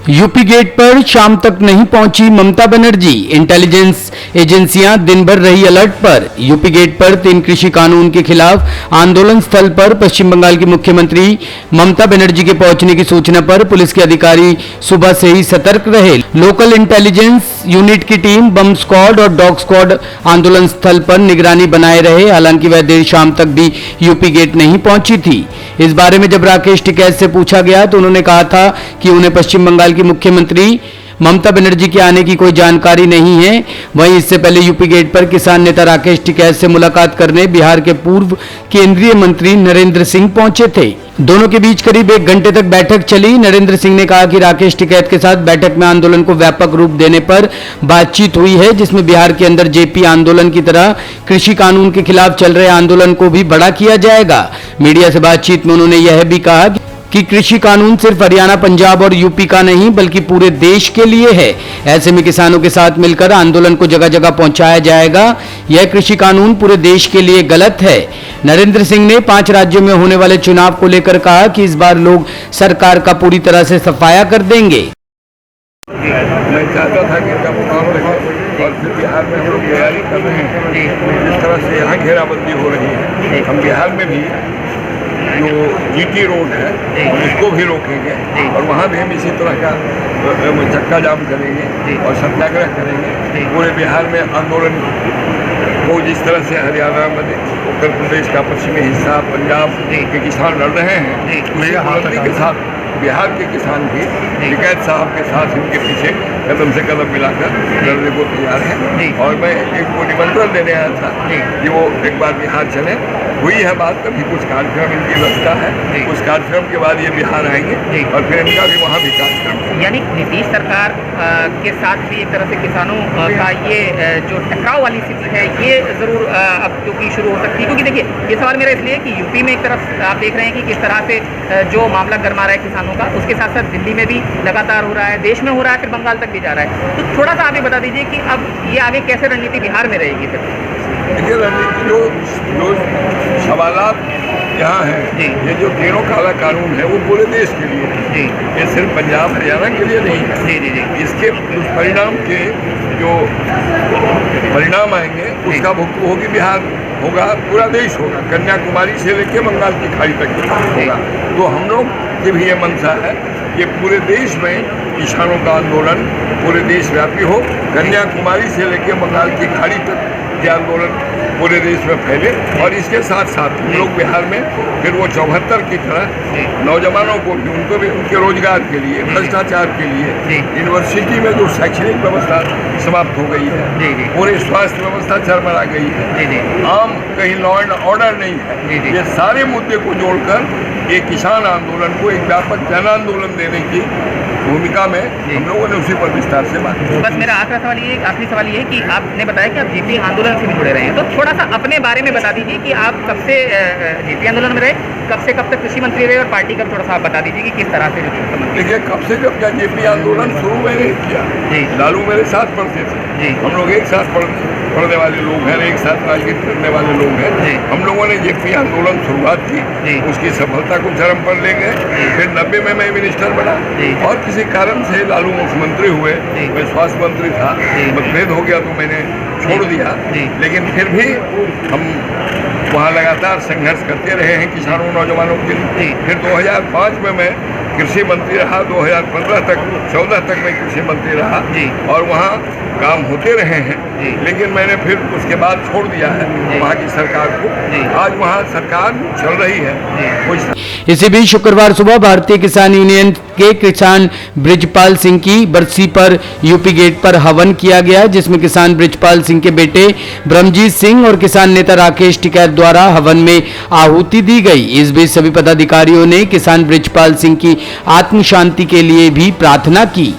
UP gate पर शाम तक नहीं पहुंची ममता बनर्जी। इंटेलिजेंस एजेंसियां दिन भर रही अलर्ट पर। यूपी गेट पर 3 कृषि कानून के खिलाफ आंदोलन स्थल पर पश्चिम बंगाल की मुख्यमंत्री ममता बनर्जी के पहुंचने की सूचना पर पुलिस के अधिकारी सुबह से ही सतर्क रहे। लोकल इंटेलिजेंस यूनिट की टीम, बम स्क्वाड और डॉग स्क्वाड आंदोलन स्थल पर निगरानी बनाए रहे। हालांकि वह देर शाम तक भी यूपी गेट नहीं पहुंची थी। इस बारे में जब राकेश टिकैत से पूछा गया तो उन्होंने कहा था कि उन्हें पश्चिम बंगाल की मुख्यमंत्री ममता बनर्जी के आने की कोई जानकारी नहीं है। वहीं इससे पहले यूपी गेट पर किसान नेता राकेश टिकैत से मुलाकात करने बिहार के पूर्व केंद्रीय मंत्री नरेंद्र सिंह पहुंचे थे। दोनों के बीच करीब 1 घंटे तक बैठक चली। नरेंद्र सिंह ने कहा कि राकेश टिकैत के साथ बैठक में आंदोलन को व्यापक रूप देने पर बातचीत हुई है, जिसमें बिहार के अंदर जेपी आंदोलन की तरह कृषि कानून के खिलाफ चल रहे आंदोलन को भी बड़ा किया जाएगा। मीडिया से बातचीत में उन्होंने यह भी कहा कि कृषि कानून सिर्फ हरियाणा, पंजाब और यूपी का नहीं बल्कि पूरे देश के लिए है। ऐसे में किसानों के साथ मिलकर आंदोलन को जगह जगह पहुंचाया जाएगा। यह कृषि कानून पूरे देश के लिए गलत है। नरेंद्र सिंह ने 5 राज्यों में होने वाले चुनाव को लेकर कहा कि इस बार लोग सरकार का पूरी तरह से सफाया कर देंगे। मैं चाहता था कि इनका मुकाम रहे और फिर बिहार में हम लोग तैयारी कर रहे हैं। जिस तरह से यहाँ घेराबंदी हो रही है, हम बिहार में भी जो जीटी रोड है उसको भी रोकेंगे और वहाँ भी हम इसी तरह का चक्का जाम करेंगे और सत्याग्रह करेंगे। पूरे बिहार में आंदोलन को जिस तरह से हरियाणा, उत्तर प्रदेश का पश्चिमी हिस्सा, पंजाब के किसान लड़ रहे हैं, उसी हालती के साथ बिहार के किसान भी टिकैत साहब के साथ इनके पीछे कदम से कदम मिलाकर लड़ने को तैयार है। और मैं एक को निमंत्रण देने आया था कि वो एक बार बिहार चले। हुई है बात, कभी कुछ कार्यक्रम इनकी व्यवस्था है, उस कार्यक्रम के बाद ये बिहार आएंगे और फिर इनका भी वहाँ भी कार्यक्रम। यानी नीतीश सरकार के साथ भी एक तरह से किसानों का ये जो टकराव वाली स्थिति है ये ज़रूर अब क्योंकि शुरू हो सकती है। क्योंकि देखिए, ये सवाल मेरा इसलिए कि यूपी में एक तरफ आप देख रहे हैं कि किस तरह से जो मामला गरमा रहा है किसानों का, उसके साथ साथ दिल्ली में भी लगातार हो रहा है, देश में हो रहा है, फिर बंगाल तक भी जा रहा है। तो थोड़ा सा आप ये बता दीजिए कि अब ये आगे कैसे रणनीति बिहार में रहेगी फिर? देखिए, रणनीति जो सवालात यहाँ हैं, ये जो तीनों काला कानून है वो पूरे देश के लिए है। ये सिर्फ पंजाब हरियाणा के लिए नहीं है। इसके परिणाम के जो परिणाम आएंगे उसका भुगतान बिहार होगा, पूरा देश होगा, कन्याकुमारी से लेकर बंगाल की खाड़ी तक होगा। तो हम लोग की भी ये मंशा है कि पूरे देश में किसानों का आंदोलन पूरे देश व्यापी हो, कन्याकुमारी से लेकर बंगाल की खाड़ी तक के आंदोलन पूरे देश में फैले। और इसके साथ साथ हम लोग बिहार में फिर वो 74 की तरह नौजवानों को भी, उनको भी उनके रोजगार के लिए, भ्रष्टाचार के लिए, यूनिवर्सिटी में जो शैक्षणिक व्यवस्था समाप्त हो गई है, पूरी स्वास्थ्य व्यवस्था चरमरा गई है, आम कहीं लॉ एंड ऑर्डर नहीं है, ये सारे मुद्दे को जोड़कर एक किसान आंदोलन को एक व्यापक जन आंदोलन देने की भूमिका में हम लोगों ने उसी पर विस्तार से बात की। बस मेरा आखिरी सवाल ये है कि आपने बताया कि आप जेपी आंदोलन से भी जुड़े रहे हैं, तो थोड़ा सा अपने बारे में बता दीजिए कि आप कब से जेपी आंदोलन में रहे, कब से कब तक कृषि मंत्री रहे और पार्टी का थोड़ा सा आप बता दीजिए कि किस तरह से। देखिए, कब से कब क्या जेपी आंदोलन शुरू मैंने किया, लालू मेरे साथ पढ़ते थे, हम लोग एक साथ पढ़ने वाले लोग हैं, एक साथ राजनीति करने वाले लोग हैं। हम लोगों ने जेपी आंदोलन शुरुआत की, उसकी सफलता को चरम पर ले गए। फिर 90 में मैं मिनिस्टर बना और किसी कारण से लालू मुख्यमंत्री हुए, मैं स्वास्थ्य मंत्री था, मतभेद हो गया तो मैंने छोड़ दिया। लेकिन फिर भी हम वहाँ लगातार संघर्ष करते रहे हैं किसानों, नौजवानों के लिए। फिर 2005 में मैं कृषि मंत्री रहा, 2015 तक 14 तक मैं कृषि मंत्री रहा और वहाँ काम होते रहे हैं। लेकिन मैंने फिर उसके बाद छोड़ दिया है वहाँ की सरकार को। आज वहाँ सरकार चल रही है। इसी बीच शुक्रवार सुबह भारतीय किसान यूनियन के किसान बृजपाल सिंह की बरसी पर यूपी गेट पर हवन किया गया, जिसमें किसान बृजपाल सिंह के बेटे ब्रह्मजीत सिंह और किसान नेता राकेश टिकैत द्वारा हवन में आहुति दी गई। इस बीच सभी पदाधिकारियों ने किसान बृजपाल सिंह की आत्म शांति के लिए भी प्रार्थना की।